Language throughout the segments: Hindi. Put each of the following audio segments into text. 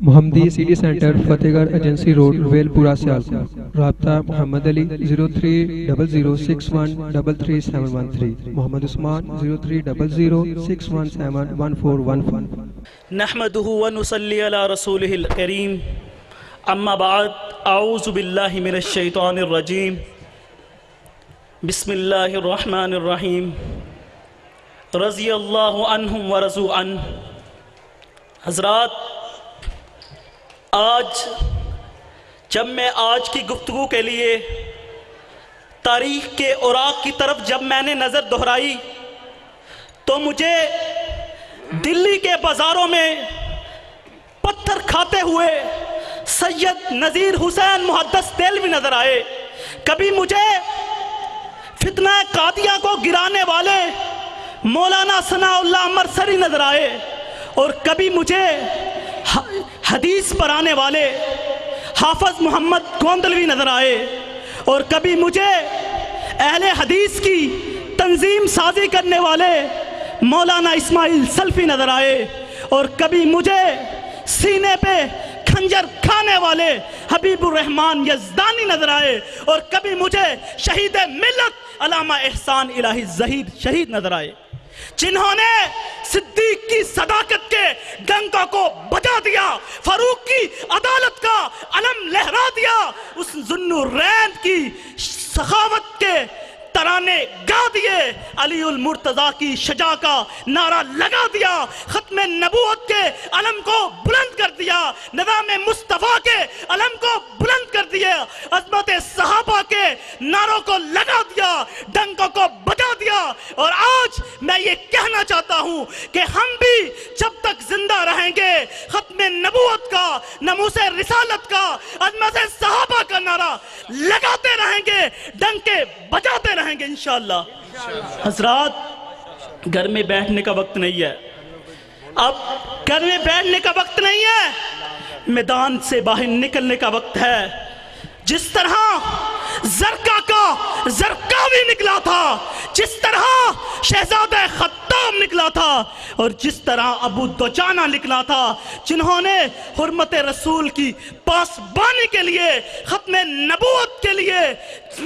मोहम्मदी city centre Fatehgarh agency road Welpura Sialkot. राब्ता मोहम्मद अली 030061337313, मोहम्मद उस्मान 030061711415। नहमदुहु व नुसल्ली अला रसूलिहिल करीम, अम्मा बाद, आऊज़ु बिल्लाहि मिनश शैतानिर रजीम, बिस्मिल्लाहिर रहमानिर रहीम। रज़ियल्लाहु अन्हुम व रज़ू अन। हज़रात, आज जब मैं आज की गुफ्तगू के लिए तारीख़ के औराक की तरफ जब मैंने नज़र दोहराई तो मुझे दिल्ली के बाज़ारों में पत्थर खाते हुए सैयद नज़ीर हुसैन मुहद्दिस देलवी नज़र आए। कभी मुझे फितना कादिया को गिराने वाले मौलाना सनाउल्लाह अमरसरी नज़र आए, और कभी मुझे हदीस पर आने वाले हाफिज मोहम्मद गोंदलवी नज़र आए, और कभी मुझे अहले हदीस की तंजीम साजी करने वाले मौलाना इस्माइल सल्फी नज़र आए, और कभी मुझे सीने पे खंजर खाने वाले हबीबुर रहमान यज़दानी नज़र आए, और कभी मुझे शहीद मिल्लत अल्लामा एहसान इलाही ज़हीर शहीद नज़र आए, जिन्होंने सिद्दीक की सदाकत के डंका को बजा दिया, फारूक की अदालत का अलम लहरा दिया, उस ज़ुन्नुरैन की सखावत के तराने गा दिए, अली उल मुर्तज़ा की शजा का नारा लगा दिया, खत्म नबूवत के अलम को बुलंद कर दिया, निज़ाम मुस्तफ़ा के अलम को बुलंद कर दिया, अज़मत सहाबा के नारों को लगा दिया, डंकों को बजा दिया। और आज मैं ये कहना चाहता हूँ कि हम भी जब तक जिंदा रहेंगे खत्म नबूवत का, नमूसे रिसालत का, अज़मत सहाबा का नारा लगाते रहेंगे, डंके बजाते रहेंगे इंशाअल्लाह। हज़रात, घर में बैठने का वक्त नहीं है, अब घर में बैठने का वक्त नहीं है, मैदान से बाहर निकलने का वक्त है। जिस तरह ज़रका का ज़रकावी निकला था, जिस तरह शहजादा खत्ताब निकला था, और जिस तरह अबू दुजाना निकला था, जिन्होंने हुर्मत रसूल की पासबानी के लिए, खत्म नबूवत के लिए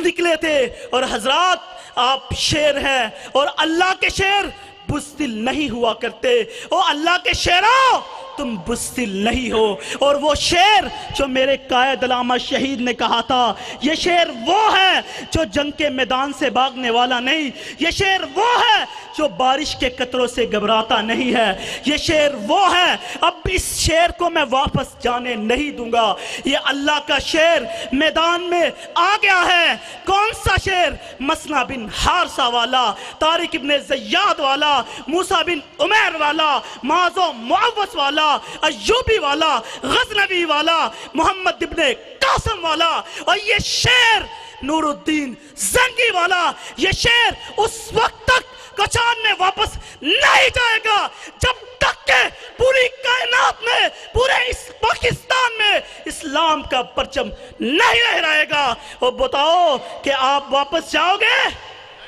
निकले थे। और हज़रात, आप शेर हैं, और अल्लाह के शेर बुज़दिल नहीं हुआ करते। ओ अल्लाह के शेरों, तुम बुज़दिल नहीं हो। और वो शेर जो मेरे कायद अल्लामा शहीद ने कहा था, ये शेर वो है जो जंग के मैदान से भागने वाला नहीं, ये शेर वो है जो बारिश के कतरों से घबराता नहीं है, ये शेर वो है। अब इस शेर को मैं वापस जाने नहीं दूंगा। ये अल्लाह का शेर मैदान में आ गया है। कौन सा शेर? मसना बिन हारसा वाला, तारिक इब्ने ज़ियाद वाला, मूसा बिन उमैर वाला, माज़ो मुअव्वस वाला, अय्यूबी वाला, गज़नवी वाला, मोहम्मद इब्ने कासिम वाला, और ये शेर नूरुद्दीन ज़ंगी वाला। ये शेर उस वक्त तक कचान में वापस नहीं जाएगा जब तक के पूरी कायनात में, पूरे इस पाकिस्तान में इस्लाम का परचम नहीं लहराएगा। और बताओ कि आप वापस जाओगे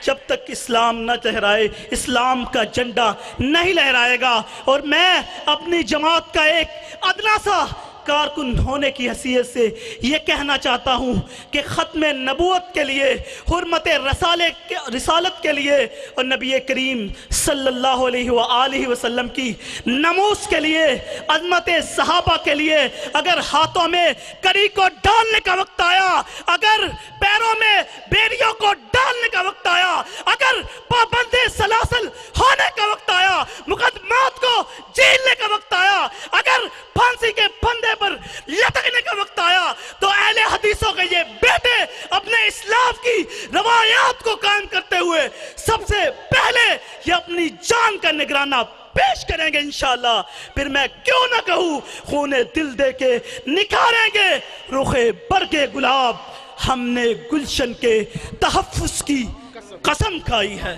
जब तक इस्लाम न लहराए, इस्लाम का झंडा नहीं लहराएगा। और मैं अपनी जमात का एक अदना सा कारकुन होने की हैसियत से ये कहना चाहता हूँ कि ख़त्म नबूवत के लिए, हुर्मत रिसालत के लिए, और नबी करीम सल्लल्लाहु अलैहि वसल्लम की नमूस के लिए, अज़मत सहाबा के लिए, अगर हाथों में कड़ी को डालने का वक्त आया, अगर पैरों में बेड़ियों को डालने का वक्त आया, अगर पाबंदे सलासल होने का वक्त आया, मुकदमात को झेलने का वक्त आया, अगर फांसी के फंदे पर लटकने का वक्त आया, तो अहले हदीसों के ये बेटे अपने इस्लाम की रवायात को कायम करते हुए सबसे पहले ये अपनी जान का निगराना पेश करेंगे इंशाअल्लाह। फिर मैं क्यों ना कहूँ, खूने दिल दे के निखारेंगे रुखे बरगे गुलाब, हमने गुलशन के तहफ्फुज़ की कसम खाई है।